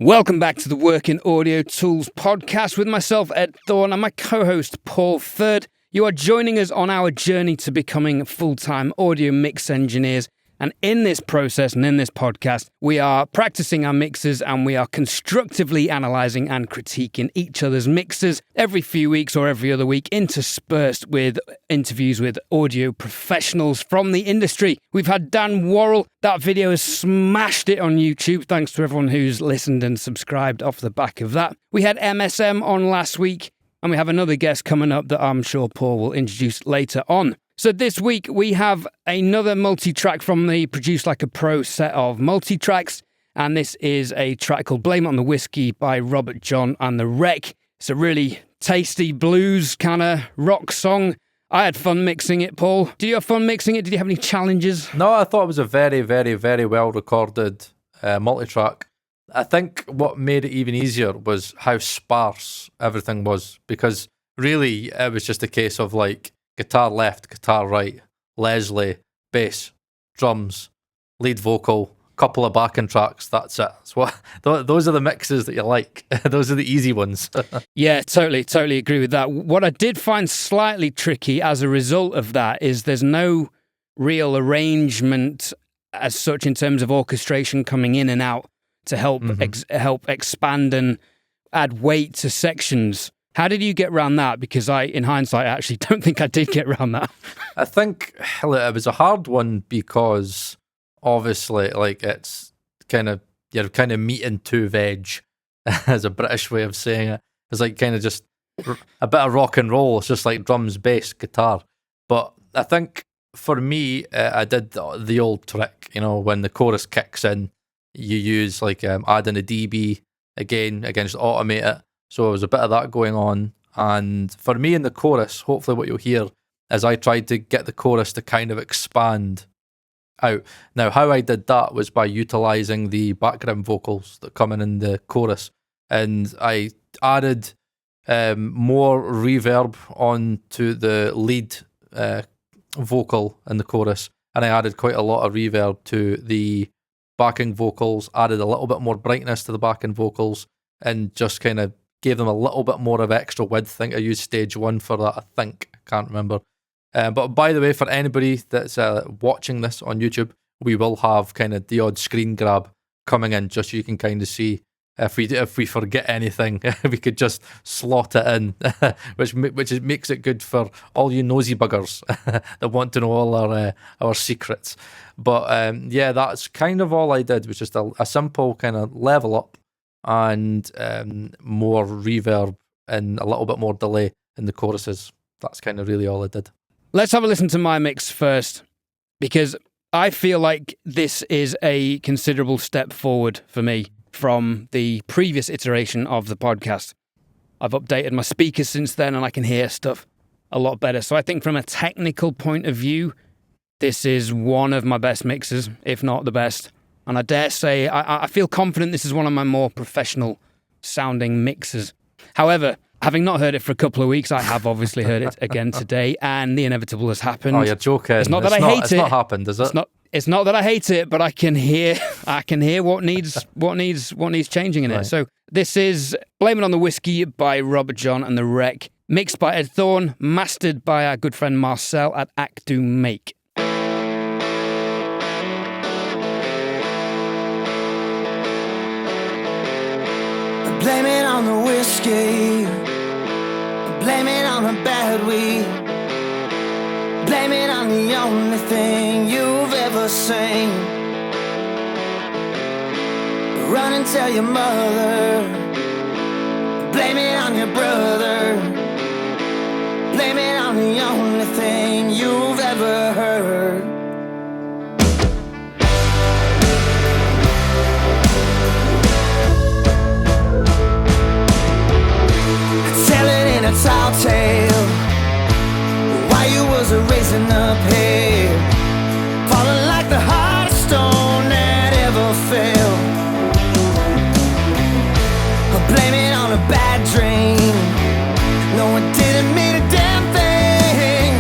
Welcome back to the Working Audio Tools podcast with myself, Ed Thorne, and my co-host, Paul Third. You are joining us on our journey to becoming full-time audio mix engineers. And in this process and in this podcast, we are practicing our mixes and we are constructively analysing and critiquing each other's mixes every few weeks or every other week, interspersed with interviews with audio professionals from the industry. We've had Dan Worrell. That video has smashed it on YouTube. Thanks to everyone who's listened and subscribed off the back of that. We had MSM on last week, and we have another guest coming up that I'm sure Paul will introduce later on. So this week we have another multi-track from the Produce Like a Pro set of multi-tracks, and this is a track called Blame It on the Whiskey by Robert John and the Wreck. It's a really tasty blues kind of rock song. I had fun mixing it, Paul. Did you have fun mixing it? Did you have any challenges? No, I thought it was a very, very, very well recorded multi-track. I think what made it even easier was how sparse everything was, because really it was just a case of like guitar left, guitar right, Leslie, bass, drums, lead vocal, couple of backing tracks. That's it. Those are the mixes that you like. Those are the easy ones. Yeah, totally agree with that. What I did find slightly tricky as a result of that is there's no real arrangement as such in terms of orchestration coming in and out to help help expand and add weight to sections. How did you get around that? Because in hindsight, I actually don't think I did get around that. I think it was a hard one because obviously, like, it's you're kind of meat and two veg, as a British way of saying it. It's like kind of just a bit of rock and roll. It's just like drums, bass, guitar. But I think for me, I did the old trick. You know, when the chorus kicks in, you use like adding a dB again, just automate it. So there was a bit of that going on. And for me in the chorus, hopefully what you'll hear is I tried to get the chorus to kind of expand out. Now, how I did that was by utilising the background vocals that come in the chorus. And I added more reverb onto the lead vocal in the chorus. And I added quite a lot of reverb to the backing vocals, added a little bit more brightness to the backing vocals, and just kind of gave them a little bit more of extra width. I think I used stage 1 for that, I think. I can't remember. But by the way, for anybody that's watching this on YouTube, we will have kind of the odd screen grab coming in, just so you can kind of see if we forget anything, we could just slot it in, which makes it good for all you nosy buggers that want to know all our secrets. But yeah, that's kind of all I did, was just a simple kind of level up and more reverb and a little bit more delay in the choruses. That's kind of really all I did. Let's have a listen to my mix first, because I feel like this is a considerable step forward for me from the previous iteration of the podcast. I've updated my speakers since then and I can hear stuff a lot better. So I think from a technical point of view, this is one of my best mixes, if not the best. And I dare say, I feel confident this is one of my more professional sounding mixes. However, having not heard it for a couple of weeks, I have obviously heard it again today, and the inevitable has happened. Oh, you're joking. It's not that I hate it. It's not happened, is it? It's not that I hate it, but I can hear what needs changing in it. So this is Blame It on the Whiskey by Robert John and the Wreck, mixed by Ed Thorne, mastered by our good friend Marcel at Actu Make. Blame it on the whiskey, blame it on the bad weed, blame it on the only thing you've ever seen. Run and tell your mother, blame it on your brother, blame it on the only thing you've ever heard. A tall tale, why you was raising up hell, falling like the hardest stone that ever fell. Blame it on a bad dream, no one didn't mean a damn thing.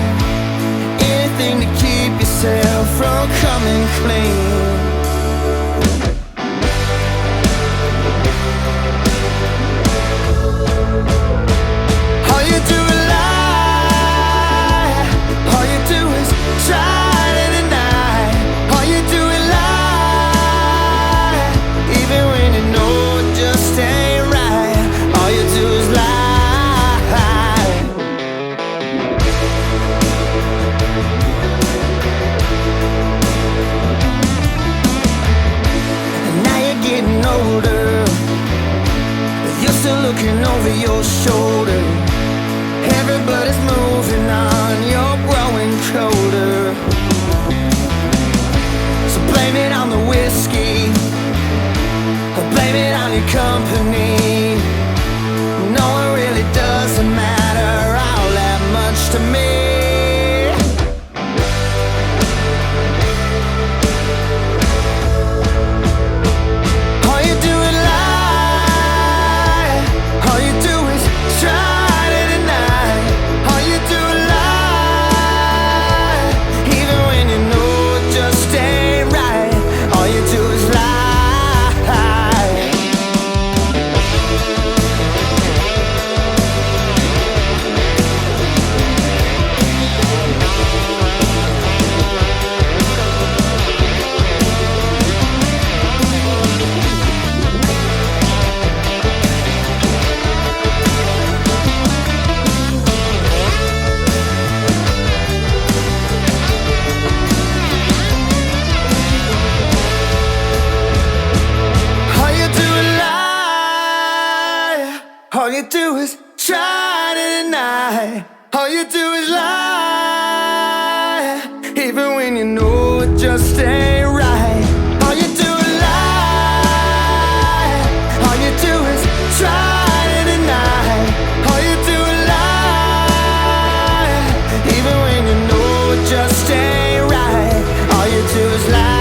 over your shoulder. Everybody's moving on, you're growing colder. So blame it on the whiskey, or blame it on your company. No, it really doesn't matter all that much to me. All you do is try to deny. All you do is lie, even when you know it just ain't right. All you do is lie. All you do is try to deny. All you do is lie, even when you know it just ain't right. All you do is lie.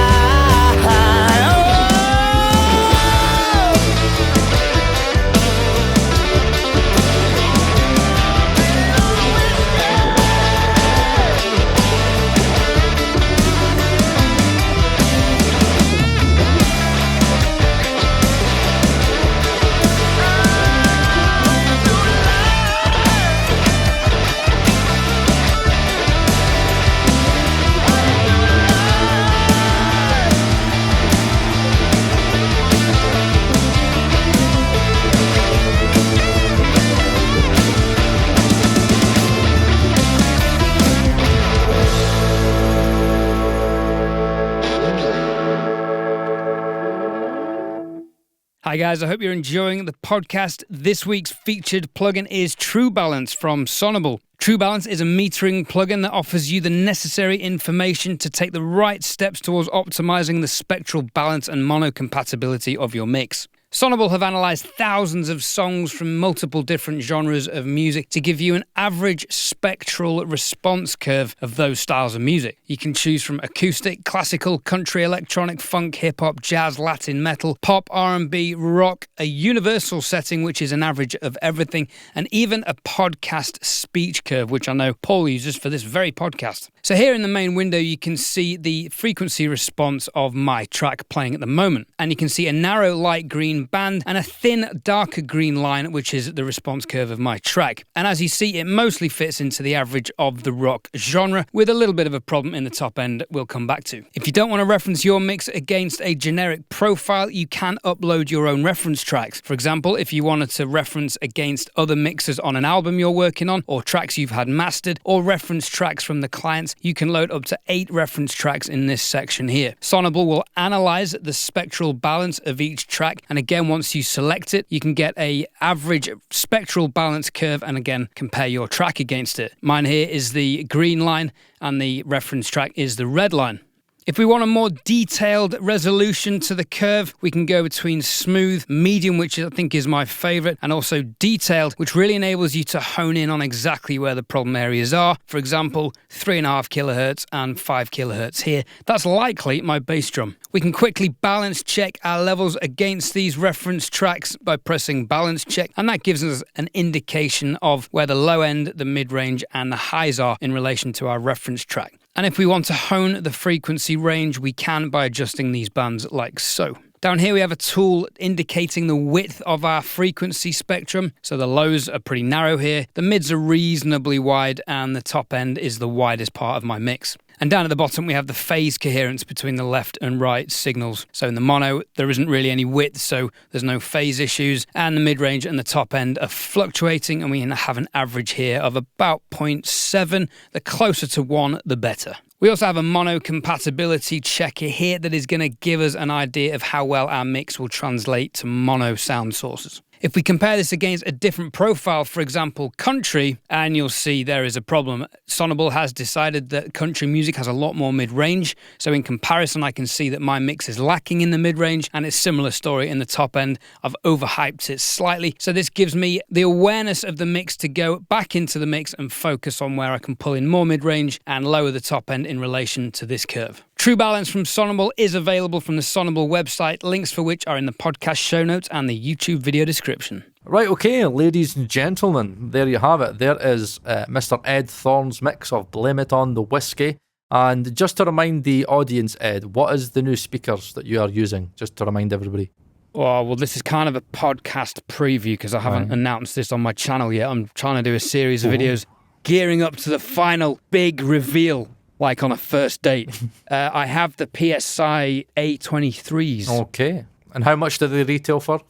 Hi guys, I hope you're enjoying the podcast. This week's featured plugin is True Balance from Sonible. True Balance is a metering plugin that offers you the necessary information to take the right steps towards optimizing the spectral balance and mono compatibility of your mix. Sonible have analysed thousands of songs from multiple different genres of music to give you an average spectral response curve of those styles of music. You can choose from acoustic, classical, country, electronic, funk, hip-hop, jazz, Latin, metal, pop, R&B, rock, a universal setting which is an average of everything, and even a podcast speech curve, which I know Paul uses for this very podcast. So here in the main window you can see the frequency response of my track playing at the moment, and you can see a narrow light green band and a thin darker green line, which is the response curve of my track. And as you see, it mostly fits into the average of the rock genre, with a little bit of a problem in the top end we'll come back to. If you don't want to reference your mix against a generic profile, you can upload your own reference tracks. For example, if you wanted to reference against other mixers on an album you're working on, or tracks you've had mastered, or reference tracks from the clients, you can load up to 8 reference tracks in this section here. Sonible will analyze the spectral balance of each track, and again, once you select it, you can get a average spectral balance curve and again compare your track against it. Mine here is the green line and the reference track is the red line. If we want a more detailed resolution to the curve, we can go between smooth, medium, which I think is my favorite, and also detailed, which really enables you to hone in on exactly where the problem areas are. For example, 3.5 kilohertz and 5 kilohertz here. That's likely my bass drum. We can quickly balance check our levels against these reference tracks by pressing balance check, and that gives us an indication of where the low end, the mid-range, and the highs are in relation to our reference track. And if we want to hone the frequency range, we can by adjusting these bands like so. Down here we have a tool indicating the width of our frequency spectrum. So the lows are pretty narrow here, the mids are reasonably wide, and the top end is the widest part of my mix. And down at the bottom we have the phase coherence between the left and right signals. So in the mono there isn't really any width, so there's no phase issues, and the mid-range and the top end are fluctuating, and we have an average here of about 0.7. The closer to 1 the better. We also have a mono compatibility checker here that is going to give us an idea of how well our mix will translate to mono sound sources. If we compare this against a different profile, for example, country, and you'll see there is a problem. Sonible has decided that country music has a lot more mid-range. So in comparison, I can see that my mix is lacking in the mid-range, and it's a similar story in the top end. I've overhyped it slightly. So this gives me the awareness of the mix to go back into the mix and focus on where I can pull in more mid-range and lower the top end in relation to this curve. True Balance from Sonible is available from the Sonible website, links for which are in the podcast show notes and the YouTube video description. Right, okay, ladies and gentlemen, there you have it. There is Mr. Ed Thorne's mix of Blame It On the Whiskey. And just to remind the audience, Ed, what is the new speakers that you are using? Just to remind everybody. Oh, well, this is kind of a podcast preview because I haven't announced this on my channel yet. I'm trying to do a series of videos gearing up to the final big reveal, like on a first date. I have the PSI A23s. Okay. And how much do they retail for?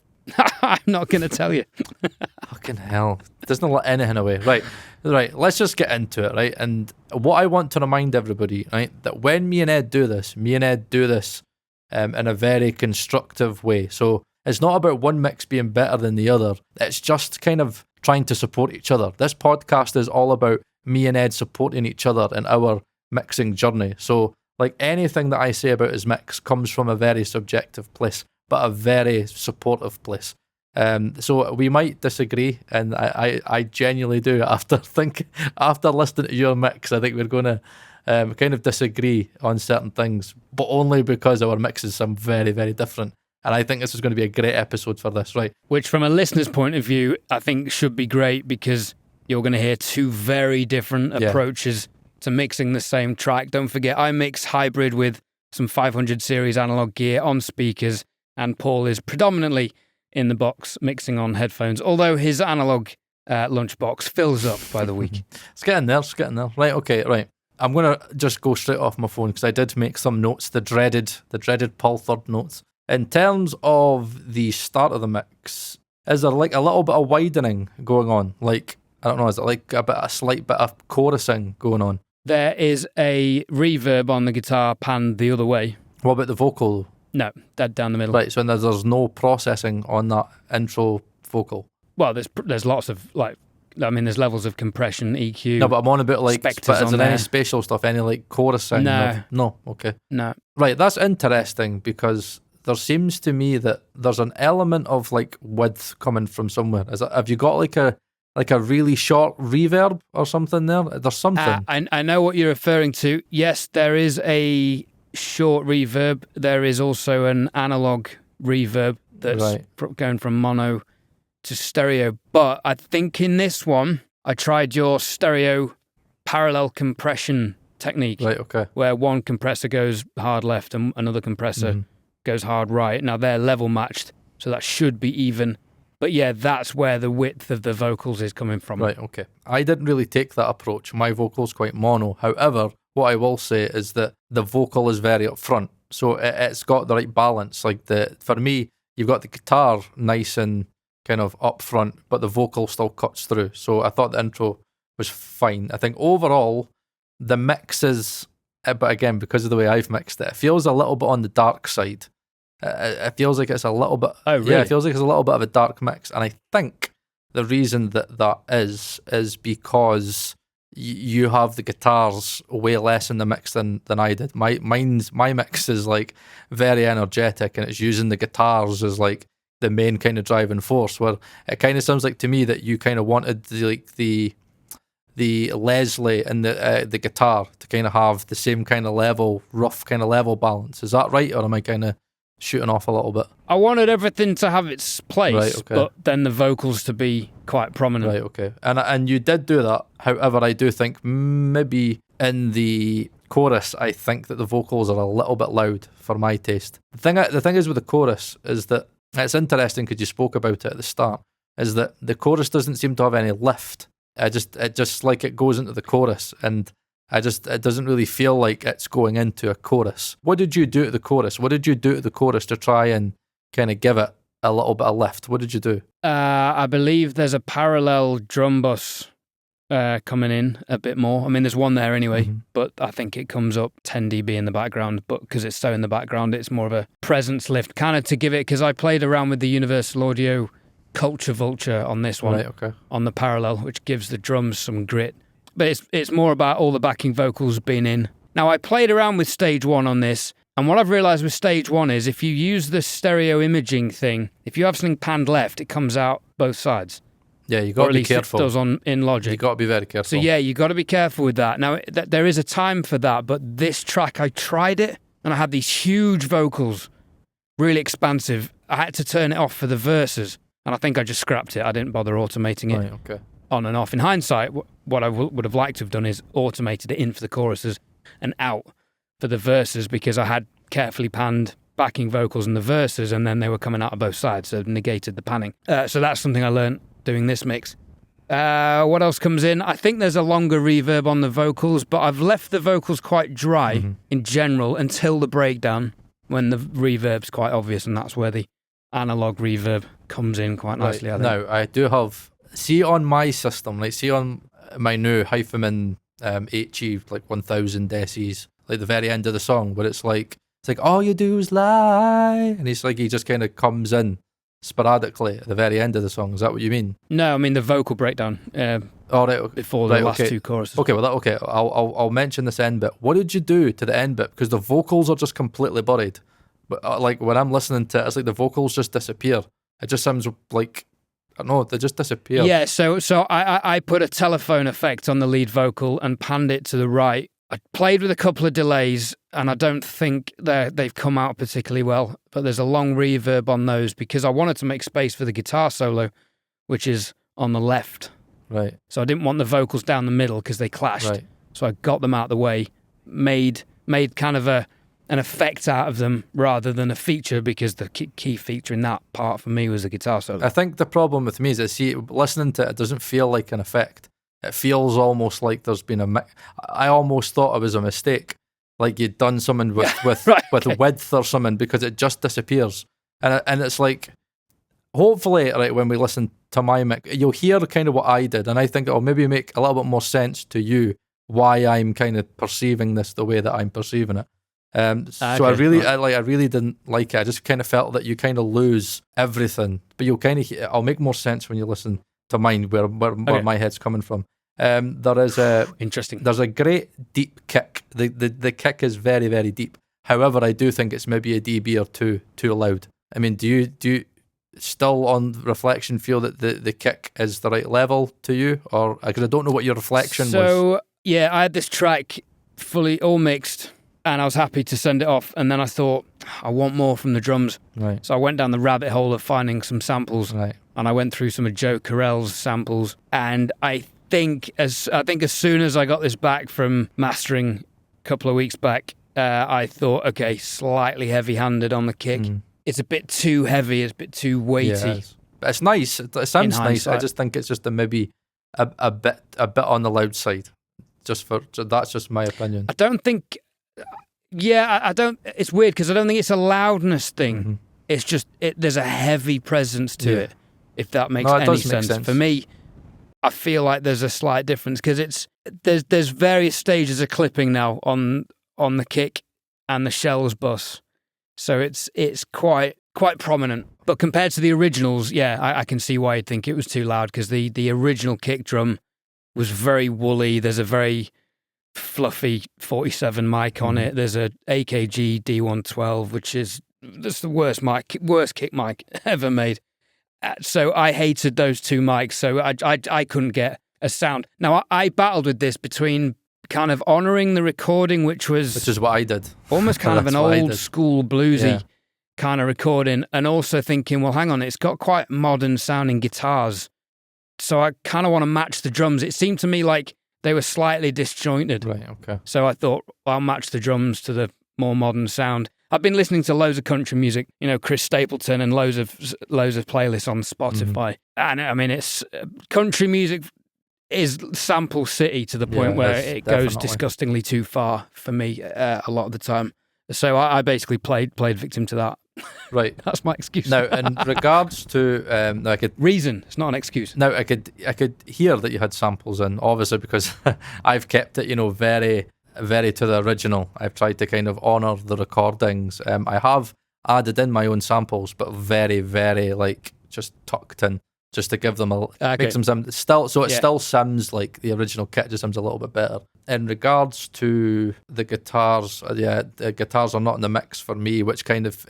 I'm not going to tell you. Fucking hell. It doesn't let anything away. Right, let's just get into it, right? And what I want to remind everybody, right, that when me and Ed do this in a very constructive way. So it's not about one mix being better than the other. It's just kind of trying to support each other. This podcast is all about me and Ed supporting each other in our mixing journey. So like anything that I say about his mix comes from a very subjective place, but a very supportive place. So we might disagree, and I genuinely do after listening to your mix. I think we're going to kind of disagree on certain things, but only because our mixes are very, very different. And I think this is going to be a great episode for this, right? Which from a listener's point of view, I think should be great because you're going to hear two very different approaches to mixing the same track. Don't forget, I mix hybrid with some 500 series analog gear on speakers, and Paul is predominantly in the box mixing on headphones, although his analog lunchbox fills up by the week. It's getting there. Right, okay, right. I'm going to just go straight off my phone because I did make some notes, the dreaded Paul Third notes. In terms of the start of the mix, is there like a little bit of widening going on? Like, I don't know, is it like a slight bit of chorusing going on? There is a reverb on the guitar panned the other way. What about the vocal? No, dead down the middle. Right, so there's no processing on that intro vocal? Well, there's lots of, there's levels of compression, EQ. No, but I'm on about but is there any there. spatial stuff, any like chorusing? No, okay. No. Right, that's interesting because there seems to me that there's an element of like width coming from somewhere. Have you got like a really short reverb or something there? There's something. I know what you're referring to. Yes, there is a short reverb. There is also an analog reverb that's going from mono to stereo. But I think in this one, I tried your stereo parallel compression technique. Right, okay. Where one compressor goes hard left and another compressor goes hard right. Now they're level matched, so that should be even. But yeah, that's where the width of the vocals is coming from. Right, okay. I didn't really take that approach. My vocal's quite mono. However, what I will say is that the vocal is very upfront. So it's got the right balance. Like for me, you've got the guitar nice and kind of upfront, but the vocal still cuts through. So I thought the intro was fine. I think overall, the mix is, but again, because of the way I've mixed it, it feels a little bit on the dark side. It feels like it's a little bit... Oh, really? Yeah, it feels like it's a little bit of a dark mix. And I think the reason that is because you have the guitars way less in the mix than I did. My mix is like very energetic, and it's using the guitars as like the main kind of driving force, where it kind of sounds like to me that you kind of wanted the Leslie and the guitar to kind of have the same kind of rough kind of level balance. Is that right, or am I kind of shooting off a little bit? I wanted everything to have its place, right, okay. But then the vocals to be quite prominent. Right, okay. And you did do that. However, I do think maybe in the chorus, I think that the vocals are a little bit loud for my taste. The thing is with the chorus is that it's interesting because you spoke about it at the start, is that the chorus doesn't seem to have any lift. It just like it goes into the chorus, and it doesn't really feel like it's going into a chorus. What did you do to the chorus? What did you do to the chorus to try and kind of give it a little bit of lift? What did you do? I believe there's a parallel drum bus coming in a bit more. I mean, there's one there anyway, but I think it comes up 10 dB in the background, but because it's so in the background, it's more of a presence lift, kind of to give it, because I played around with the Universal Audio culture vulture on this one, Right, okay. on the parallel, which gives the drums some grit. But it's more about all the backing vocals being in. Now, I played around with stage 1 on this, and what I've realised with stage 1 is if you use the stereo imaging thing, if you have something panned left, it comes out both sides. Yeah, you got to be careful. It does in Logic. You got to be very careful. So yeah, you got to be careful with that. Now, there is a time for that, but this track, I tried it, and I had these huge vocals, really expansive. I had to turn it off for the verses, and I think I just scrapped it. I didn't bother automating it. Right, okay. On and off. In hindsight, what I would have liked to have done is automated it in for the choruses and out for the verses, because I had carefully panned backing vocals in the verses, and then they were coming out of both sides, so it negated the panning. So that's something I learned doing this mix. What else comes in? I think there's a longer reverb on the vocals, but I've left the vocals quite dry in general until the breakdown, when the reverb's quite obvious, and that's where the analog reverb comes in quite nicely, I think. Now, I do have... See on my system, like see on my new Hyphaman HE, like 1000 decis, like the very end of the song, where it's like all you do is lie, and he just kind of comes in sporadically at the very end of the song. Is that what you mean? No, I mean the vocal breakdown before the last two choruses. Okay, I'll mention this end bit. What did you do to the end bit? Because the vocals are just completely buried. But like when I'm listening to it, it's like the vocals just disappear. It just sounds like, I don't know, they just disappear. Yeah, so I put a telephone effect on the lead vocal and panned it to the right. I played with a couple of delays, and I don't think they've come out particularly well, but there's a long reverb on those because I wanted to make space for the guitar solo, which is on the left. Right. So I didn't want the vocals down the middle because they clashed. Right. So I got them out of the way, made kind of an effect out of them rather than a feature, because the key feature in that part for me was the guitar solo. I think the problem with me is listening to it doesn't feel like an effect. It feels almost like there's been I almost thought it was a mistake, like you'd done something with width or something, because it just disappears. And it's like, hopefully, right, when we listen to my mix, you'll hear kind of what I did, and I think it'll maybe make a little bit more sense to you why I'm kind of perceiving this the way that I'm perceiving it. So I really didn't like it. I just kind of felt that you kind of lose everything, but I'll make more sense when you listen to mine, where my head's coming from. There is interesting. There's a great deep kick. The kick is very, very deep. However, I do think it's maybe a dB or too loud. I mean, do you still on reflection feel that the kick is the right level to you, or because I don't know what your reflection was? So yeah, I had this track fully all mixed, and I was happy to send it off, and then I thought, I want more from the drums. Right. So I went down the rabbit hole of finding some samples. Right. And I went through some of Joe Carell's samples, and I think as soon as I got this back from mastering a couple of weeks back, I thought, okay, slightly heavy-handed on the kick. It's a bit too heavy, it's a bit too weighty. Yeah, but it's nice. It sounds nice. I just think it's just maybe a bit on the loud side. That's just my opinion. I don't think. Yeah, I don't. It's weird because I don't think it's a loudness thing. It's just there's a heavy presence to it. If that makes any sense. For me, I feel like there's a slight difference because there's various stages of clipping now on the kick and the shells bus, so it's quite prominent. But compared to the originals, yeah, I can see why you'd think it was too loud, because the original kick drum was very woolly. There's a very fluffy 47 mic on it. There's a AKG D112, which is the worst kick mic ever made. So I hated those two mics, so I couldn't get a sound. Now, I battled with this between kind of honouring the recording, which is what I did. Almost kind of an old school bluesy kind of recording, and also thinking, well, hang on, it's got quite modern sounding guitars, so I kind of want to match the drums. It seemed to me like they were slightly disjointed. Right, okay. So I thought, I'll match the drums to the more modern sound. I've been listening to loads of country music, Chris Stapleton, and loads of playlists on Spotify. And I mean, it's country music is sample city to the point where it goes disgustingly too far for me a lot of the time. So I basically played victim to that. Right. That's my excuse. Now, in regards to reason, it's not an excuse. Now, I could hear that you had samples in, obviously, because I've kept it, very, very to the original. I've tried to kind of honour the recordings. I have added in my own samples, but very, very just tucked in, just to give them makes them sound still. So it still sounds like the original kit, just sounds a little bit better. In regards to the guitars, the guitars are not in the mix for me, which kind of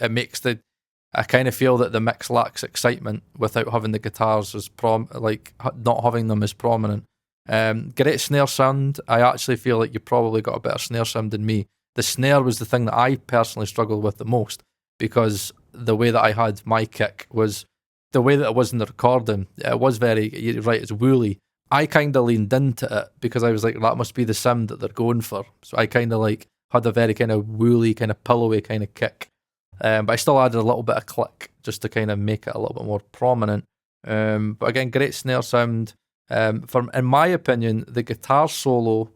I kind of feel that the mix lacks excitement without having the guitars as not having them as prominent. Great snare sound. I actually feel like you probably got a better snare sound than me. The snare was the thing that I personally struggled with the most, because the way that I had my kick was the way that it was in the recording. It was you're right, it's woolly. I kind of leaned into it because I was like, that must be the sound that they're going for. So I kind of like had a very kind of woolly, kind of pillowy kind of kick. But I still added a little bit of click just to kind of make it a little bit more prominent. But again, great snare sound. In my opinion, the guitar solo,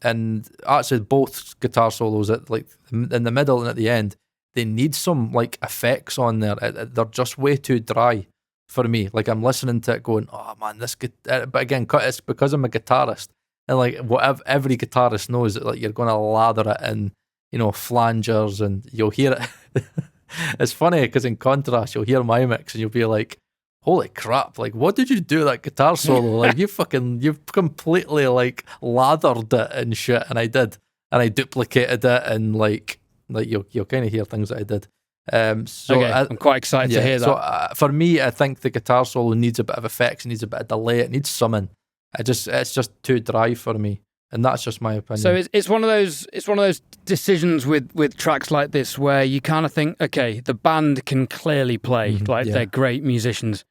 and actually both guitar solos at like in the middle and at the end, they need some like effects on there. They're just way too dry for me. Like I'm listening to it going, oh man, but again, it's because I'm a guitarist, and like whatever every guitarist knows that like you're going to lather it in, flangers, and you'll hear it. It's funny because in contrast, you'll hear my mix and you'll be like, holy crap, like what did you do that guitar solo? Like you've completely like lathered it and shit. And I did. And I duplicated it, and like you'll kind of hear things that I did. I'm quite excited to hear that. So for me, I think the guitar solo needs a bit of effects, it needs a bit of delay, it needs summon. It's just too dry for me. And that's just my opinion. So it's one of those decisions with tracks like this where you kind of think, okay, the band can clearly play, they're great musicians.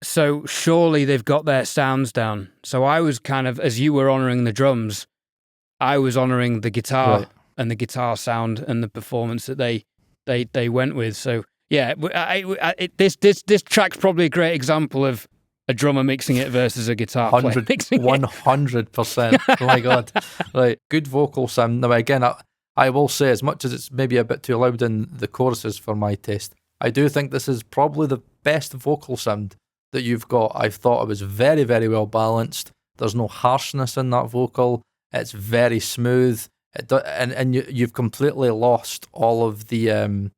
So surely they've got their sounds down. So I was kind of, as you were honouring the drums, I was honouring the guitar and the guitar sound and the performance that they went with. So yeah, this track's probably a great example of a drummer mixing it versus a guitar player mixing it. 100%. Oh my God. Right. Good vocal sound. Now, again, I will say, as much as it's maybe a bit too loud in the choruses for my taste, I do think this is probably the best vocal sound that you've got. I thought it was very, very well balanced. There's no harshness in that vocal. It's very smooth. And you've completely lost all of the kind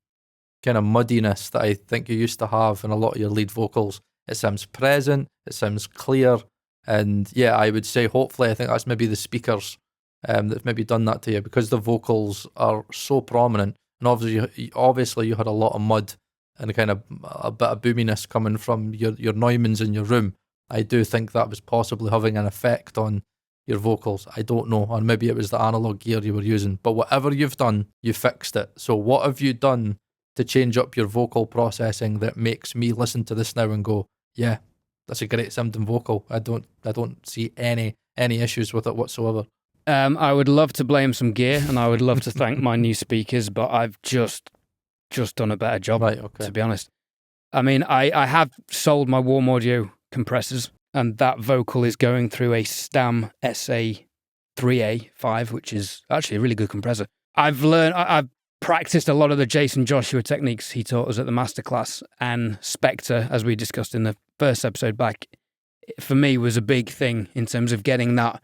of muddiness that I think you used to have in a lot of your lead vocals. It sounds present, it sounds clear, and yeah, I would say hopefully I think that's maybe the speakers that's maybe done that to you, because the vocals are so prominent, and obviously you had a lot of mud and a kind of a bit of boominess coming from your Neumanns in your room. I do think that was possibly having an effect on your vocals. I don't know, or maybe it was the analog gear you were using, but whatever you've done, you fixed it. So what have you done to change up your vocal processing that makes me listen to this now and go, yeah, that's a great sounding vocal. I don't see any issues with it whatsoever. I would love to blame some gear, and I would love to thank my new speakers, but I've just done a better job, to be honest. I mean, I have sold my Warm Audio compressors, and that vocal is going through a Stam SA3A5, which is actually a really good compressor. I've practiced a lot of the Jason Joshua techniques he taught us at the masterclass, and Spectre, as we discussed in the first episode back, for me was a big thing in terms of getting that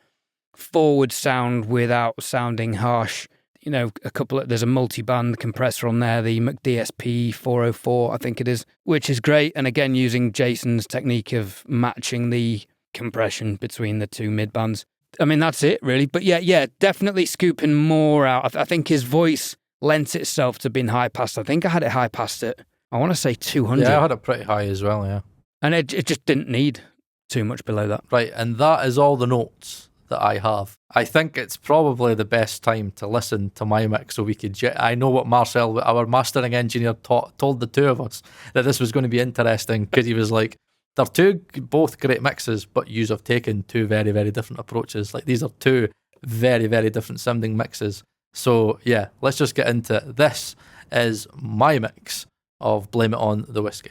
forward sound without sounding harsh. There's a multi-band compressor on there, the McDSP 404, I think it is, which is great. And again, using Jason's technique of matching the compression between the two mid bands. I mean, that's it really. But yeah, definitely scooping more out. I think his voice lent itself to being high passed. I think I had it high passed at, I want to say 200. Yeah, I had it pretty high as well, yeah. And it just didn't need too much below that. Right, and that is all the notes that I have. I think it's probably the best time to listen to my mix so we could... I know what Marcel, our mastering engineer, told the two of us, that this was going to be interesting, because he was like, they're both great mixes, but yous have taken two very, very different approaches. Like, these are two very, very different sounding mixes. So, yeah, let's just get into it. This is my mix of Blame It On the Whiskey.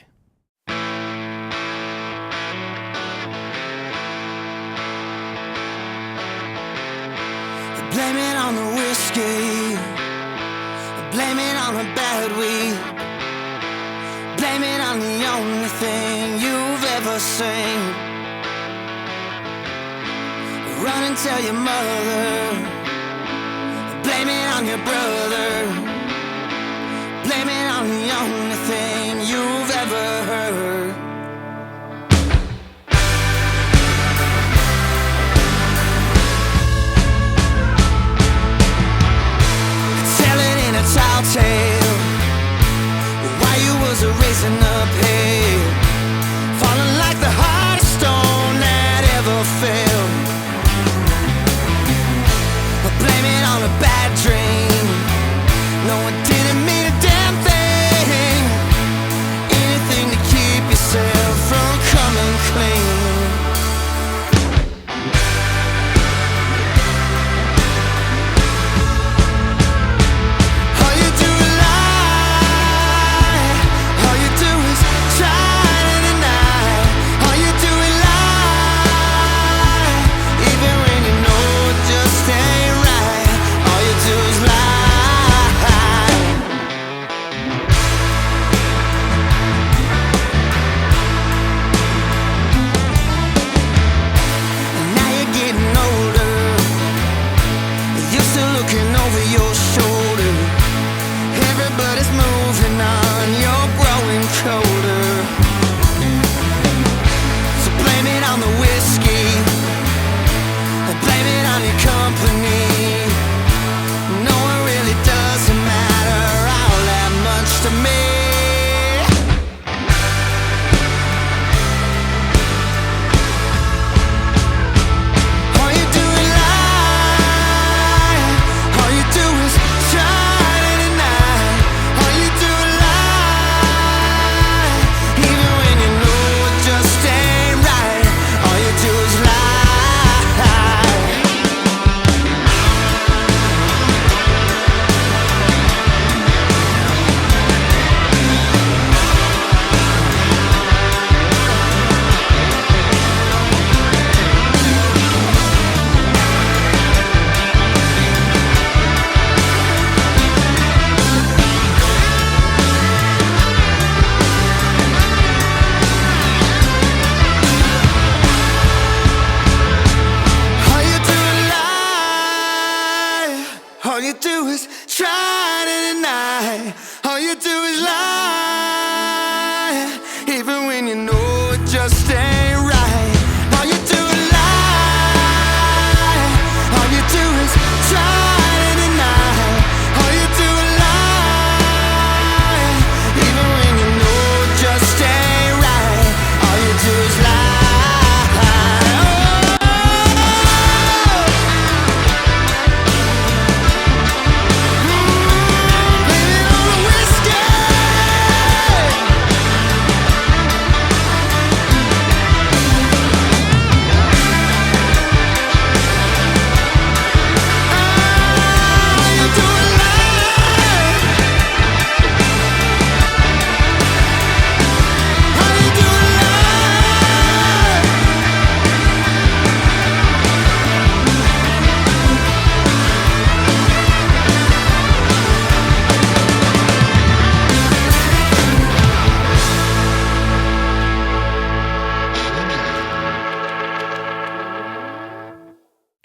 Blame it on the whiskey. Blame it on the bad weed. Blame it on the only thing you've ever seen. Run and tell your mother. Blame it on your brother. Blame it on the only thing you've ever heard.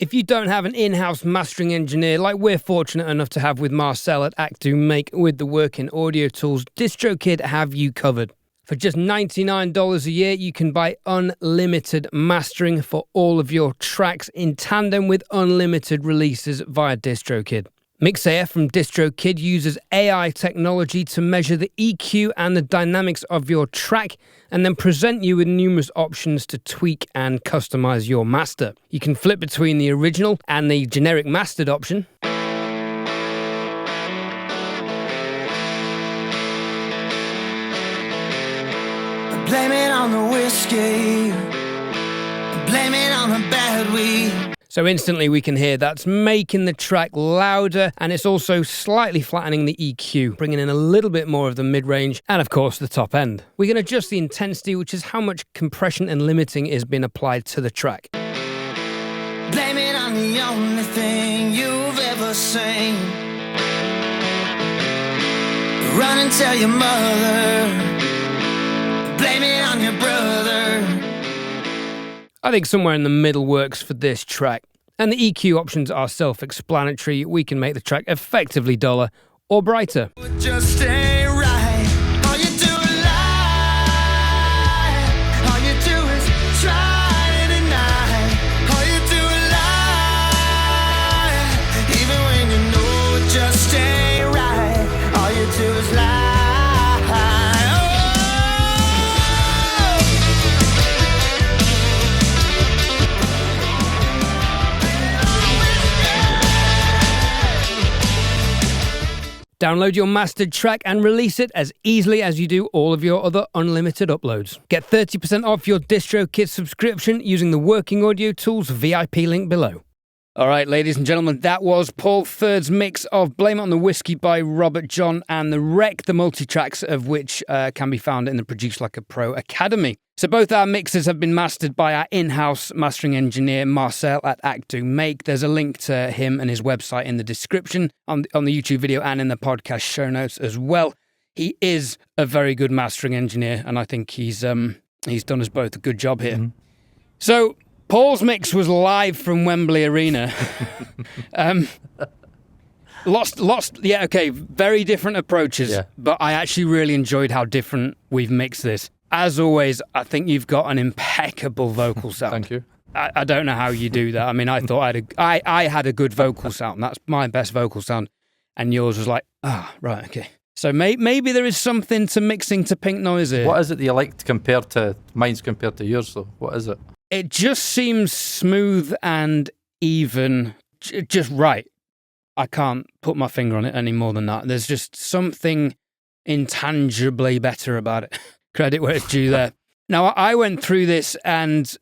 If you don't have an in-house mastering engineer like we're fortunate enough to have with Marcel at Actu Make with the working audio tools, DistroKid have you covered. For just $99 a year, you can buy unlimited mastering for all of your tracks in tandem with unlimited releases via DistroKid. Mixair from DistroKid uses AI technology to measure the EQ and the dynamics of your track and then present you with numerous options to tweak and customize your master. You can flip between the original and the generic mastered option. Blame it on the whiskey. Blame it on the bad weed. So instantly we can hear that's making the track louder, and it's also slightly flattening the EQ, bringing in a little bit more of the mid-range and of course the top end. We can adjust the intensity, which is how much compression and limiting is being applied to the track. Blame it on the only thing you've ever seen. Run and tell your mother. Blame it on your brother. I think somewhere in the middle works for this track. And the EQ options are self-explanatory. We can make the track effectively duller or brighter. Just ain't right. All you do is lie. All you do is try to deny. All you do is lie. Even when you know it just ain't right. All you do is lie. Download your mastered track and release it as easily as you do all of your other unlimited uploads. Get 30% off your DistroKid subscription using the Working Audio Tools VIP link below. All right, ladies and gentlemen, that was Paul Third's mix of Blame It on the Whiskey by Robert John and The Wreck, the multi-tracks of which can be found in the Produce Like a Pro Academy. So both our mixes have been mastered by our in-house mastering engineer, Marcel at Actu Make. There's a link to him and his website in the description on the YouTube video and in the podcast show notes as well. He is a very good mastering engineer, and I think he's done us both a good job here. Mm-hmm. So Paul's mix was live from Wembley Arena. Yeah, okay, very different approaches, but I actually really enjoyed how different we've mixed this. As always, I think you've got an impeccable vocal sound. Thank you. I don't know how you do that. I mean, I thought I had a good vocal sound. That's my best vocal sound. And yours was like, right, okay. So maybe there is something to mixing to Pink Noise here. What is it that you like compared to yours, though? What is it? It just seems smooth and even, just right. I can't put my finger on it any more than that. There's just something intangibly better about it. Credit where it's due there. Now, I went through this and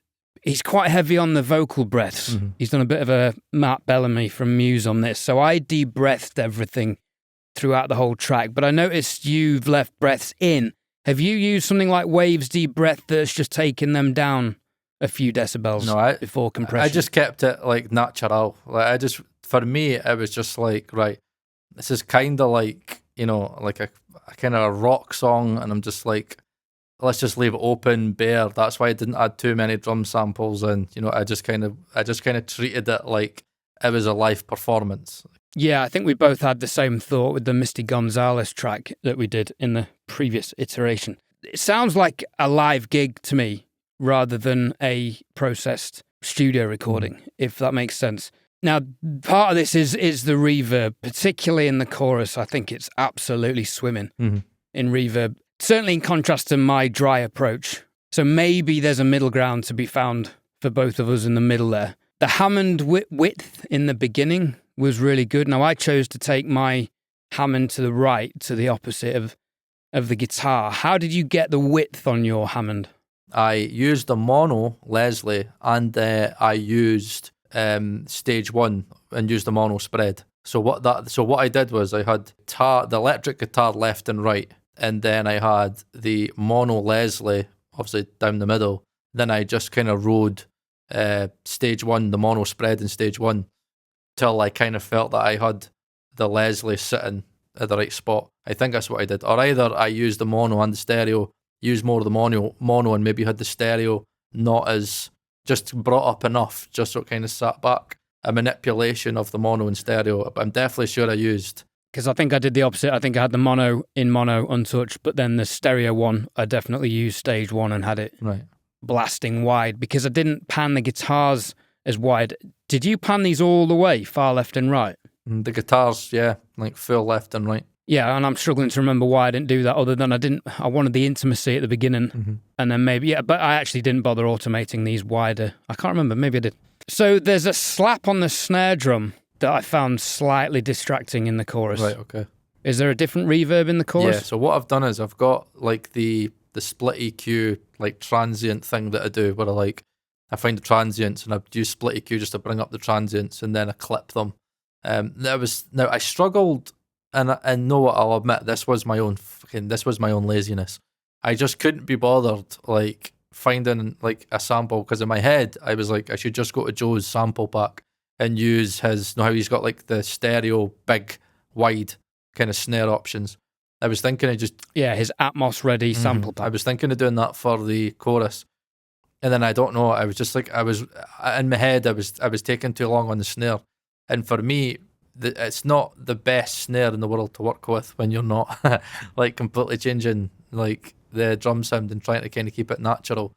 he's quite heavy on the vocal breaths. Mm-hmm. He's done a bit of a Matt Bellamy from Muse on this. So I de-breathed everything throughout the whole track. But I noticed you've left breaths in. Have you used something like Waves de-breath that's just taken them down a few decibels before compression? I just kept it like natural. For me, it was just like, right, this is kind of like, like a kind of rock song. And I'm just like, let's just leave it open, bare. That's why I didn't add too many drum samples, and I just kind of treated it like it was a live performance. Yeah, I think we both had the same thought with the Misty Gonzalez track that we did in the previous iteration. It sounds like a live gig to me rather than a processed studio recording, if that makes sense. Now, part of this is the reverb, particularly in the chorus. I think it's absolutely swimming in reverb. Certainly in contrast to my dry approach. So maybe there's a middle ground to be found for both of us in the middle there. The Hammond width in the beginning was really good. Now, I chose to take my Hammond to the right, to the opposite of the guitar. How did you get the width on your Hammond? I used the mono Leslie, and I used stage 1 and used the mono spread. So what I did was I had the electric guitar left and right, and then I had the mono Leslie, obviously down the middle. Then I just kind of rode stage 1, the mono spread in stage 1, till I kind of felt that I had the Leslie sitting at the right spot. I think that's what I did. Or either I used the mono and the stereo, used more of the mono and maybe had the stereo not as just brought up enough, just so it kind of sat back. a manipulation of the mono and stereo. But I'm definitely sure I used. Because I think I did the opposite. I think I had the mono untouched, but then the stereo one, I definitely used stage one and had it blasting wide because I didn't pan the guitars as wide. Did you pan these all the way, far left and right? The guitars, yeah, like full left and right. Yeah, and I'm struggling to remember why I didn't do that other than I wanted the intimacy at the beginning and then maybe, but I actually didn't bother automating these wider. I can't remember, maybe I did. So there's a slap on the snare drum that I found slightly distracting in the chorus. Right, okay. Is there a different reverb in the chorus? Yeah, so what I've done is I've got like the split EQ, like transient thing that I do where I find the transients and I use split EQ just to bring up the transients and then I clip them. Now I struggled and know what, I'll admit, this was my own laziness. I just couldn't be bothered like finding like a sample because in my head I was like I should just go to Joe's sample pack and use his, how he's got like the stereo big wide kind of snare options. I was thinking of just his Atmos ready sample pack. I was thinking of doing that for the chorus, and then I don't know. I was just like I was in my head. I was taking too long on the snare, and for me, it's not the best snare in the world to work with when you're not like completely changing like the drum sound and trying to kind of keep it natural.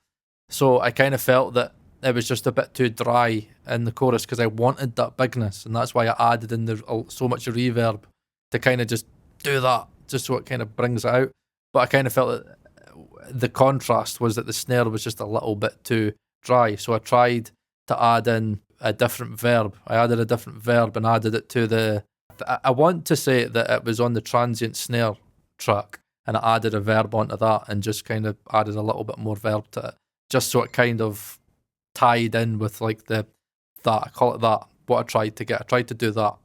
So I kind of felt that it was just a bit too dry in the chorus because I wanted that bigness, and that's why I added in so much reverb to kind of just do that, just so it kind of brings it out. But I kind of felt that the contrast was that the snare was just a little bit too dry, so I tried to add in a different verb. I added a different verb and added it to I want to say that it was on the transient snare track, and I added a verb onto that and just kind of added a little bit more verb to it, just so it kind of tied in with like that, I call it that, what I tried to get. I tried to do that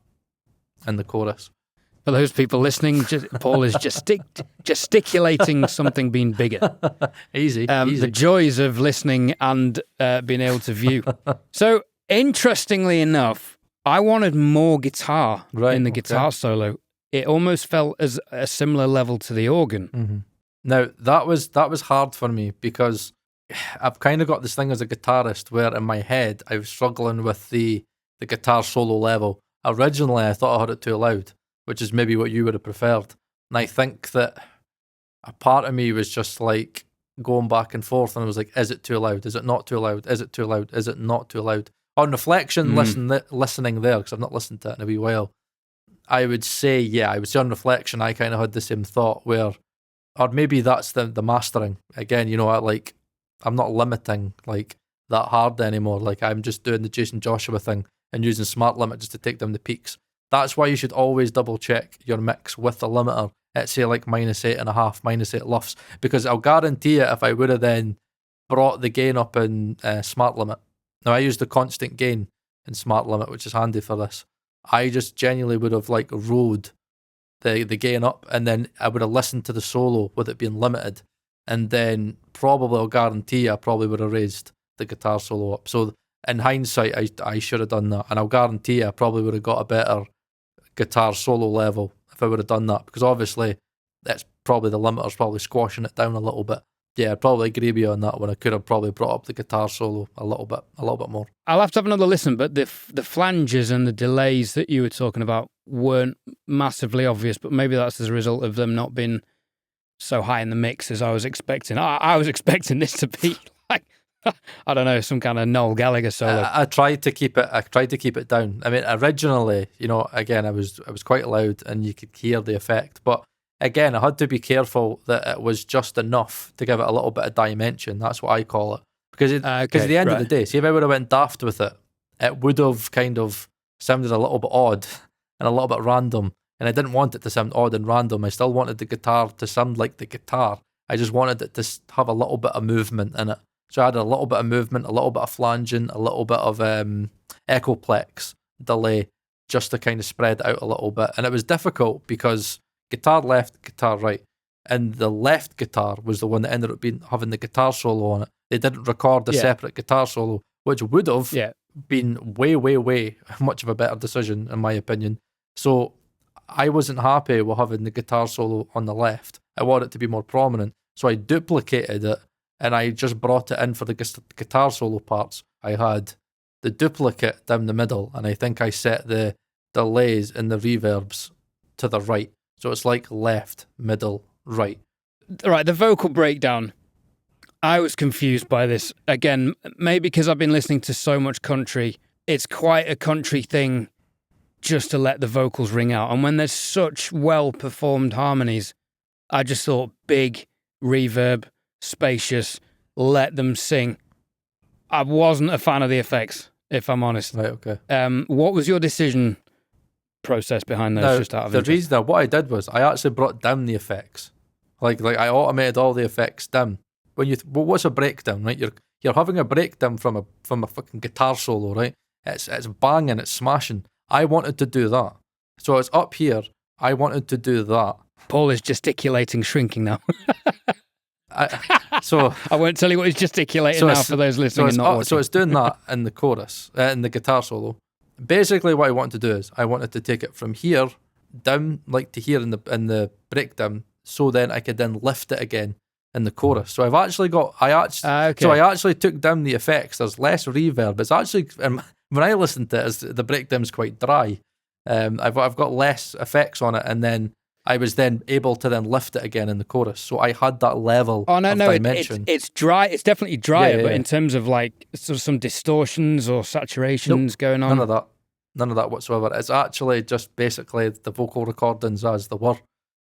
in the chorus. For those people listening, Paul is gesticulating something being bigger. Easy. The joys of listening and being able to view. So, interestingly enough, I wanted more guitar in the guitar solo. It almost felt as a similar level to the organ. Mm-hmm. Now, that was hard for me because I've kind of got this thing as a guitarist where in my head I was struggling with the guitar solo level. Originally, I thought I had it too loud, which is maybe what you would have preferred. And I think that a part of me was just like going back and forth, and I was like, is it too loud? Is it not too loud? Is it too loud? Is it not too loud? On reflection, listening there, because I've not listened to it in a wee while, I would say on reflection, I kind of had the same thought where, or maybe that's the mastering. Again, I'm not limiting like that hard anymore. Like I'm just doing the Jason Joshua thing and using smart limit just to take down the peaks. That's why you should always double check your mix with the limiter at say like -8.5, -8 LUFS, because I'll guarantee you if I would have then brought the gain up in smart limit. Now I use the constant gain in smart limit, which is handy for this. I just genuinely would have like rode the gain up, and then I would have listened to the solo with it being limited, and then probably, I'll guarantee you, I probably would have raised the guitar solo up. So in hindsight, I should have done that, and I'll guarantee you I probably would have got a better guitar solo level if I would have done that, because obviously that's probably the limiter's probably squashing it down a little bit. Yeah, I'd probably agree with you on that one. I could have probably brought up the guitar solo a little bit more. I'll have to have another listen, but the flanges and the delays that you were talking about weren't massively obvious, but maybe that's as a result of them not being so high in the mix as I was expecting. I was expecting this to be like, I don't know, some kind of Noel Gallagher solo. I tried to keep it down. I mean, originally, again, I was quite loud and you could hear the effect, but again, I had to be careful that it was just enough to give it a little bit of dimension. That's what I call it. Because at the end of the day, see, if I would have went daft with it, it would have kind of sounded a little bit odd and a little bit random. And I didn't want it to sound odd and random. I still wanted the guitar to sound like the guitar. I just wanted it to have a little bit of movement in it. So I had a little bit of movement, a little bit of flanging, a little bit of echoplex delay, just to kind of spread it out a little bit. And it was difficult because guitar left, guitar right. And the left guitar was the one that ended up having the guitar solo on it. They didn't record a separate guitar solo, which would have been way, way, way much of a better decision, in my opinion. So I wasn't happy with having the guitar solo on the left. I wanted it to be more prominent. So I duplicated it and I just brought it in for the guitar solo parts. I had the duplicate down the middle, and I think I set the delays and the reverbs to the right. So it's like left, middle, right. Right, the vocal breakdown. I was confused by this. Again, maybe because I've been listening to so much country. It's quite a country thing just to let the vocals ring out. And when there's such well-performed harmonies, I just thought big, reverb, spacious, let them sing. I wasn't a fan of the effects, if I'm honest. Right, okay. What was your decision process behind those? Now, just out of the interest? reason what I did was I actually brought down the effects. Like I automated all the effects down. When what's a breakdown, right? You're having a breakdown from a fucking guitar solo, right? It's banging, it's smashing. I wanted to do that. So it's up here. I wanted to do that. Paul is gesticulating, shrinking now. So I won't tell you what he's gesticulating now for those listening and not watching. So it's doing that in the chorus, in the guitar solo. Basically, what I wanted to do is I wanted to take it from here down, like to here in the breakdown, so then I could then lift it again in the chorus. So I actually took down the effects. There's less reverb. It's actually, when I listened to it, the breakdown's quite dry. I've got less effects on it, and then I was then able to then lift it again in the chorus. So I had that level of dimension. It's dry. It's definitely drier, but in terms of like sort of some distortions or saturations going on. None of that whatsoever. It's actually just basically the vocal recordings as they were,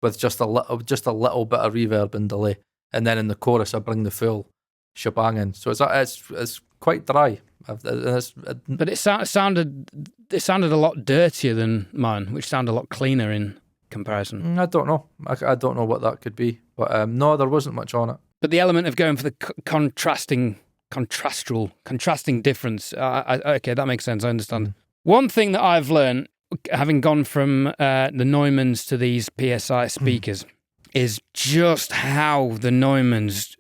with just a little bit of reverb and delay. And then in the chorus, I bring the full shebang in. So it's quite dry. But it sounded a lot dirtier than mine, which sounded a lot cleaner in comparison. I don't know. I don't know what that could be. But no, there wasn't much on it. But the element of going for the contrasting difference, okay, that makes sense. I understand. One thing that I've learned, having gone from the Neumanns to these PSI speakers, is just how the Neumanns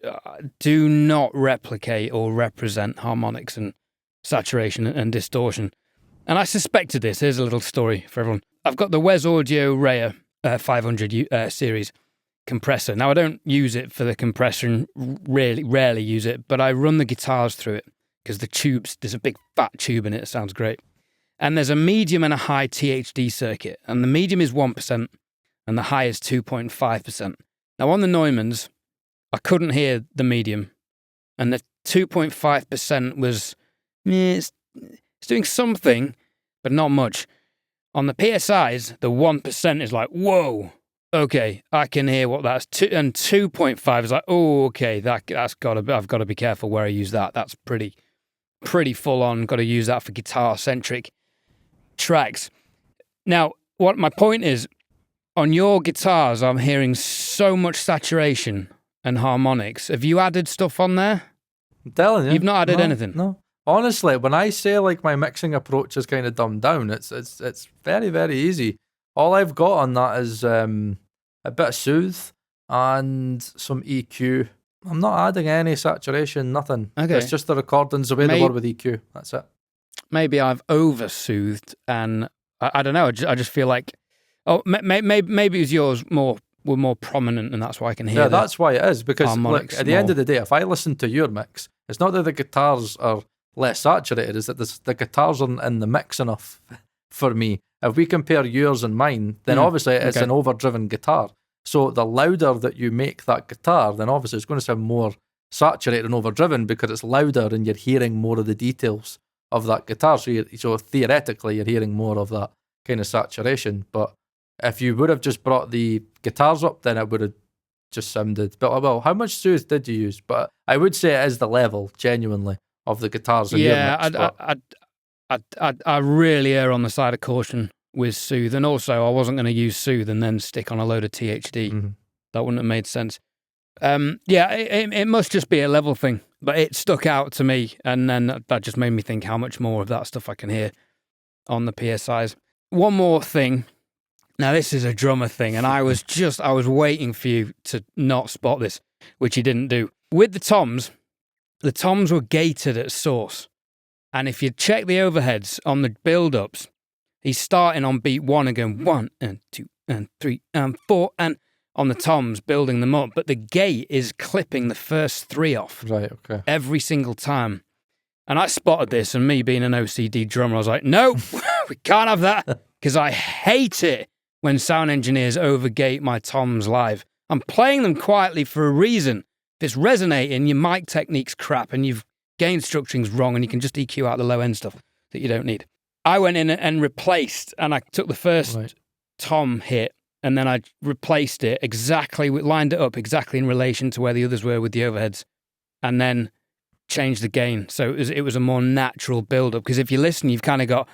do not replicate or represent harmonics and saturation and distortion. And I suspected this. Here's a little story for everyone. I've got the Wes Audio Raya 500 series compressor. Now, I don't use it for the compressor and rarely use it, but I run the guitars through it because the tubes, there's a big fat tube in it. It sounds great. And there's a medium and a high THD circuit. And the medium is 1% and the high is 2.5%. Now, on the Neumanns, I couldn't hear the medium. And the 2.5% was, it's doing something, but not much. On the PSIs, the 1% is like, whoa, okay, I can hear what that's. And 2.5 is like, oh, okay, that's got to. I've got to be careful where I use that. That's pretty full on. Got to use that for guitar-centric tracks. Now, what my point is, on your guitars, I'm hearing so much saturation and harmonics. Have you added stuff on there? I'm telling you. You've not added anything? No. Honestly, when I say like my mixing approach is kind of dumbed down, it's very, very easy. All I've got on that is a bit of soothe and some EQ. I'm not adding any saturation, nothing. Okay. It's just the recordings the way they were with EQ. That's it. Maybe I've over-soothed, and I don't know. I just feel like, maybe it was yours were more prominent, and that's why I can hear. Yeah, that's why it is, because look, at the end of the day, if I listen to your mix, it's not that the guitars are less saturated, is that the guitars aren't in the mix enough for me. If we compare yours and mine, then obviously it's an overdriven guitar. So the louder that you make that guitar, then obviously it's going to sound more saturated and overdriven because it's louder and you're hearing more of the details of that guitar. So theoretically, you're hearing more of that kind of saturation. But if you would have just brought the guitars up, then it would have just sounded. But well, how much soothe did you use? But I would say it is the level, genuinely, of the guitars in your mix. I really err on the side of caution with soothe, and also I wasn't going to use soothe and then stick on a load of THD. Mm-hmm. That wouldn't have made sense. It must just be a level thing, but it stuck out to me, and then that just made me think how much more of that stuff I can hear on the PSIs. One more thing. Now, this is a drummer thing, and I was waiting for you to not spot this, which you didn't do. With the toms were gated at source. And if you check the overheads on the build-ups, he's starting on beat 1 and going 1 and 2 and 3 and 4, and on the toms, building them up. But the gate is clipping the first 3 off. Right, okay. Every single time. And I spotted this, and me being an OCD drummer, I was like, no, we can't have that, because I hate it when sound engineers overgate my toms live. I'm playing them quietly for a reason. If it's resonating, your mic technique's crap, and you've gain structuring's wrong, and you can just EQ out the low end stuff that you don't need. I went in and replaced, and I took the first tom hit, and then I replaced it exactly, lined it up exactly in relation to where the others were with the overheads, and then changed the gain. So it was a more natural build-up, because if you listen, you've kind of got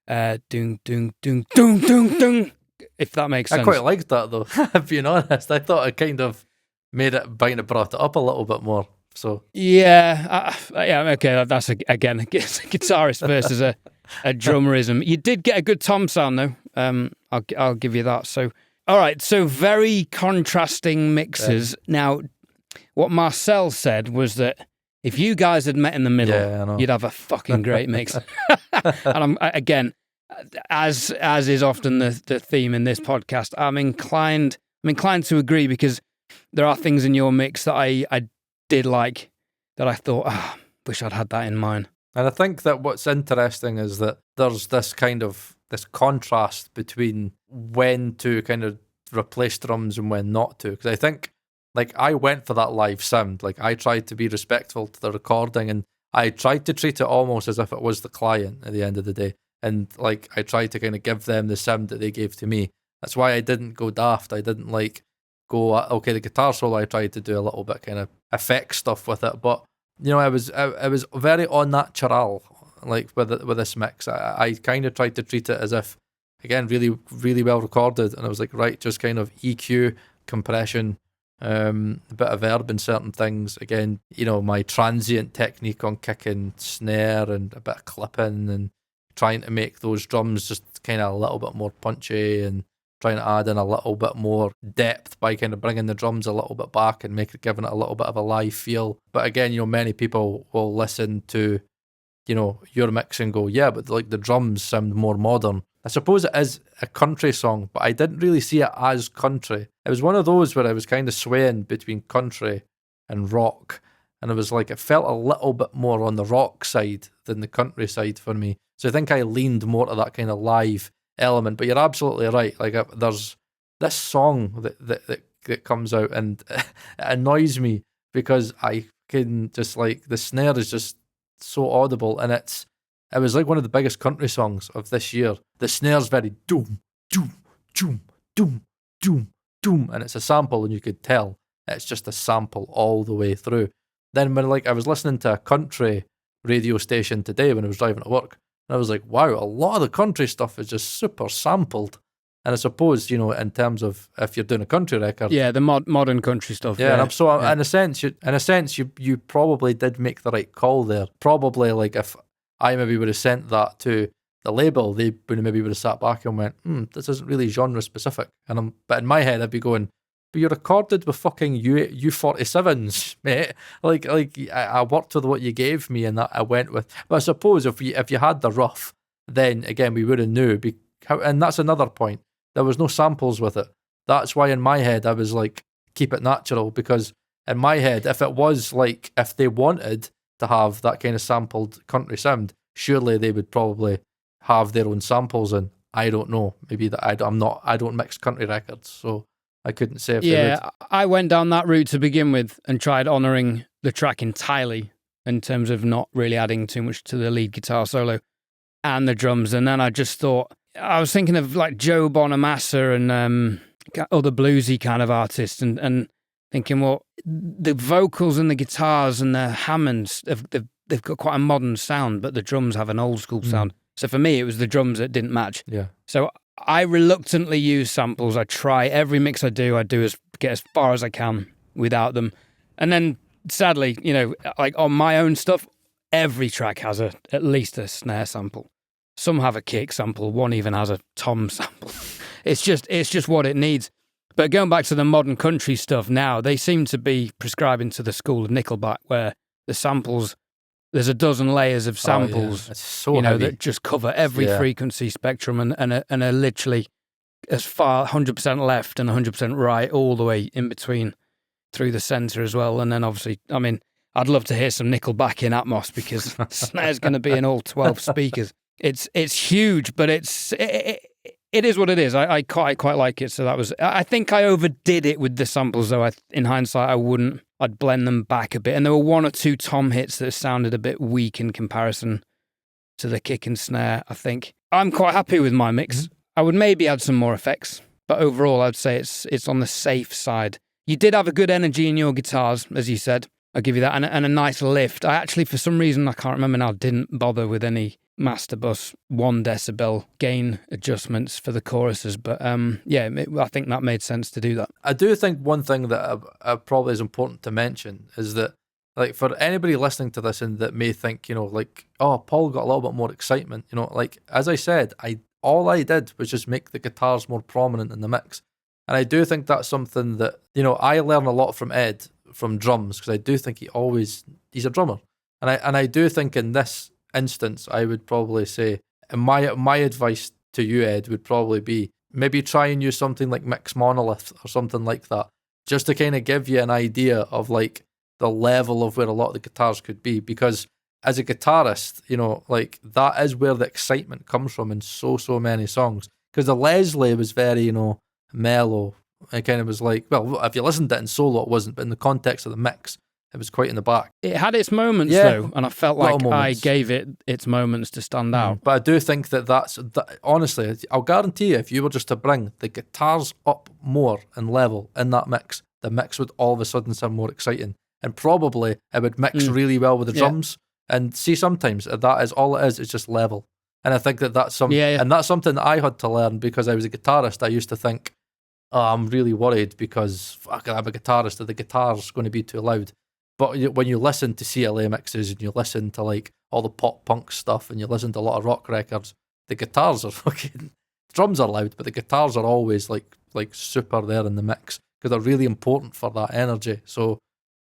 doong, doong, doong, doong, doong, doong, if that makes sense. I quite liked that, though, being honest. I thought it kind of made it, brought it up a little bit more. So yeah, okay, that's again a guitarist versus a drummerism. You did get a good tom sound, though. I'll give you that. So, all right, so very contrasting mixes. Now, what Marcel said was that if you guys had met in the middle, you'd have a fucking great mix. And again, as is often the theme in this podcast, I'm inclined to agree, because there are things in your mix that I did like, that I thought, wish I'd had that in mine. And I think that what's interesting is that there's this contrast between when to kind of replace drums and when not to. Because I think, like, I went for that live sound. Like, I tried to be respectful to the recording, and I tried to treat it almost as if it was the client at the end of the day. And, like, I tried to kind of give them the sound that they gave to me. That's why I didn't go daft. I didn't, like, go, okay, the guitar solo, I tried to do a little bit kind of effect stuff with it, but I was very au natural, like with this mix. I kind of tried to treat it as if, again, really, really well recorded, and I was like, right, just kind of EQ, compression, a bit of verb in certain things. Again, my transient technique on kicking, snare, and a bit of clipping, and trying to make those drums just kind of a little bit more punchy, and trying to add in a little bit more depth by kind of bringing the drums a little bit back and giving it a little bit of a live feel. But again, many people will listen to, your mix and go, yeah, but like the drums sound more modern. I suppose it is a country song, but I didn't really see it as country. It was one of those where I was kind of swaying between country and rock. And it was like, it felt a little bit more on the rock side than the country side for me. So I think I leaned more to that kind of live element. But you're absolutely right. Like, there's this song that comes out, and it annoys me because I can just, like, the snare is just so audible, and it was like one of the biggest country songs of this year. The snare's very doom, doom, doom, doom, doom, doom, and it's a sample, and you could tell it's just a sample all the way through. Then when, like, I was listening to a country radio station today when I was driving to work, and I was like, wow, a lot of the country stuff is just super sampled. And I suppose, in terms of if you're doing a country record, the modern country stuff. Yeah, and in a sense, you probably did make the right call there. Probably, like, if I maybe would have sent that to the label, they maybe would have sat back and went, this isn't really genre specific. But in my head, I'd be going, but you recorded with fucking U47s, mate. Like I worked with what you gave me, and that I went with. But I suppose if you had the rough, then again we would have knew. And that's another point. There was no samples with it. That's why in my head I was like, keep it natural, because in my head, if it was like, if they wanted to have that kind of sampled country sound, surely they would probably have their own samples in. I don't know. Maybe that I don't mix country records, so I couldn't say if they would. I went down that route to begin with and tried honouring the track entirely in terms of not really adding too much to the lead guitar solo and the drums. And then I just thought, I was thinking of like Joe Bonamassa and other bluesy kind of artists, and thinking, well, the vocals and the guitars and the Hammonds, they've got quite a modern sound, but the drums have an old school sound. So for me, it was the drums that didn't match. Yeah. So I reluctantly use samples. I try every mix I do get as far as I can without them. And then sadly, like on my own stuff, every track has at least a snare sample. Some have a kick sample. One even has a tom sample. It's just what it needs. But going back to the modern country stuff now, they seem to be prescribing to the school of Nickelback, where the samples, there's a dozen layers of samples, It's so heavy. that just cover every frequency spectrum and are literally as far 100% left and 100% right, all the way in between through the center as well. And then obviously, I mean, I'd love to hear some Nickelback in Atmos because snare's going to be in all 12 speakers. It's huge, but it is what it is. I quite like it. So I think I overdid it with the samples, though. In hindsight, I'd blend them back a bit. And there were one or two tom hits that sounded a bit weak in comparison to the kick and snare, I think. I'm quite happy with my mix. I would maybe add some more effects, but overall, I'd say it's on the safe side. You did have a good energy in your guitars, as you said. I'll give you that, and a nice lift. I actually, for some reason, I can't remember now, didn't bother with any master bus 1 decibel gain adjustments for the choruses, but I think that made sense to do that. I do think one thing that probably is important to mention is that, like, for anybody listening to this and that may think, like, oh, Paul got a little bit more excitement, like, as I said, all I did was just make the guitars more prominent in the mix. And I do think that's something that, I learn a lot from Ed, from drums, because I do think he's a drummer. And I do think in this instance, I would probably say, and my advice to you, Ed, would probably be maybe try and use something like Mix Monolith or something like that, just to kind of give you an idea of like the level of where a lot of the guitars could be. Because as a guitarist, like that is where the excitement comes from in so many songs. Because the Leslie was very, mellow. It kind of was like, well, if you listened to it in solo, it wasn't, but in the context of the mix, it was quite in the back. It had its moments, though, and I felt like I gave it its moments to stand out. But I do think that honestly, I'll guarantee you, if you were just to bring the guitars up more in level in that mix, the mix would all of a sudden sound more exciting. And probably it would mix really well with the drums. And see, sometimes that is all it is, it's just level. And I think that's something, and that's something that I had to learn because I was a guitarist. I used to think, I'm really worried because I'm a guitarist, that the guitar's going to be too loud. But when you listen to CLA mixes and you listen to like all the pop punk stuff and you listen to a lot of rock records, the guitars are drums are loud, but the guitars are always like super there in the mix because they're really important for that energy. So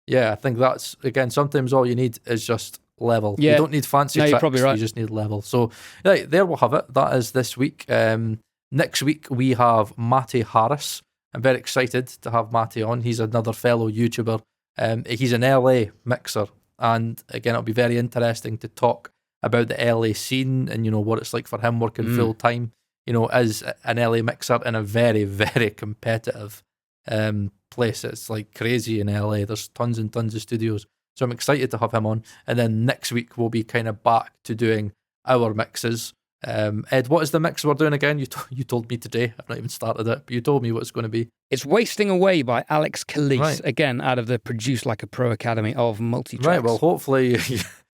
yeah, I think that's, again, sometimes all you need is just level. You don't need fancy tricks, you're probably right. You just need level. So there we'll have it. That is this week. Next week we have Matty Harris. I'm very excited to have Matty on. He's another fellow YouTuber. He's an LA mixer, and again, it'll be very interesting to talk about the LA scene and what it's like for him working full time. As an LA mixer in a very, very competitive place. It's like crazy in LA. There's tons and tons of studios, so I'm excited to have him on. And then next week we'll be kind of back to doing our mixes. Ed, what is the mix we're doing again? You told me today. I've not even started it, but you told me what it's going to be. It's Wasting Away by Alex Calise, again, out of the Produce Like a Pro Academy of Multitracks. Right, well, hopefully...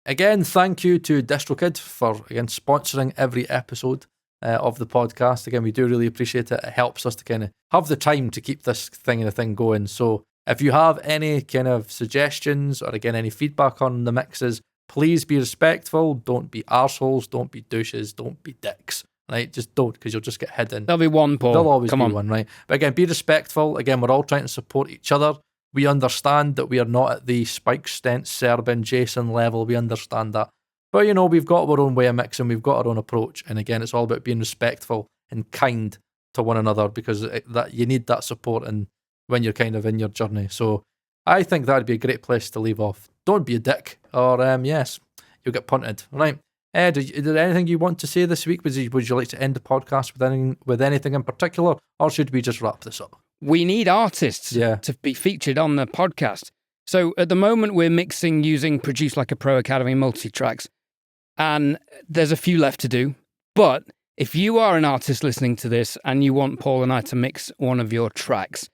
Again, thank you to DistroKid for, again, sponsoring every episode of the podcast. Again, we do really appreciate it. It helps us to kind of have the time to keep this thing going. So if you have any kind of suggestions or, again, any feedback on the mixes, please be respectful. Don't be arseholes. Don't be douches. Don't be dicks. Right? Just don't, because you'll just get hidden. There'll be one, Paul. There'll always be one, right? But again, be respectful. Again, we're all trying to support each other. We understand that we are not at the Spike Stent, Serbin, Jason level. We understand that. But, we've got our own way of mixing. We've got our own approach. And again, it's all about being respectful and kind to one another, because that you need that support when you're kind of in your journey. So I think that'd be a great place to leave off. Don't be a dick, or yes, you'll get punted. Right, Ed, is there anything you want to say this week? Would you like to end the podcast with anything in particular, or should we just wrap this up? We need artists to be featured on the podcast. So at the moment, we're mixing using Produce Like a Pro Academy Multitracks, and there's a few left to do. But if you are an artist listening to this and you want Paul and I to mix one of your tracks,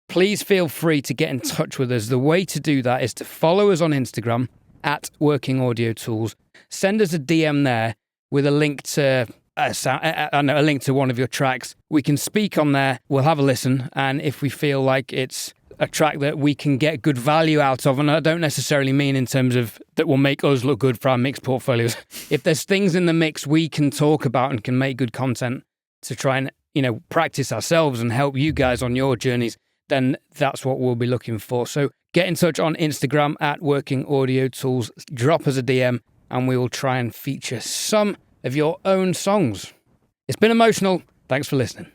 please feel free to get in touch with us. The way to do that is to follow us on Instagram at Working Audio Tools. Send us a DM there with a link to a link to one of your tracks. We can speak on there. We'll have a listen, and if we feel like it's a track that we can get good value out of, and I don't necessarily mean in terms of that will make us look good for our mix portfolios. If there's things in the mix we can talk about and can make good content to try and practice ourselves and help you guys on your journeys, then that's what we'll be looking for. So get in touch on Instagram at Working Audio Tools. Drop us a DM and we will try and feature some of your own songs. It's been emotional. Thanks for listening.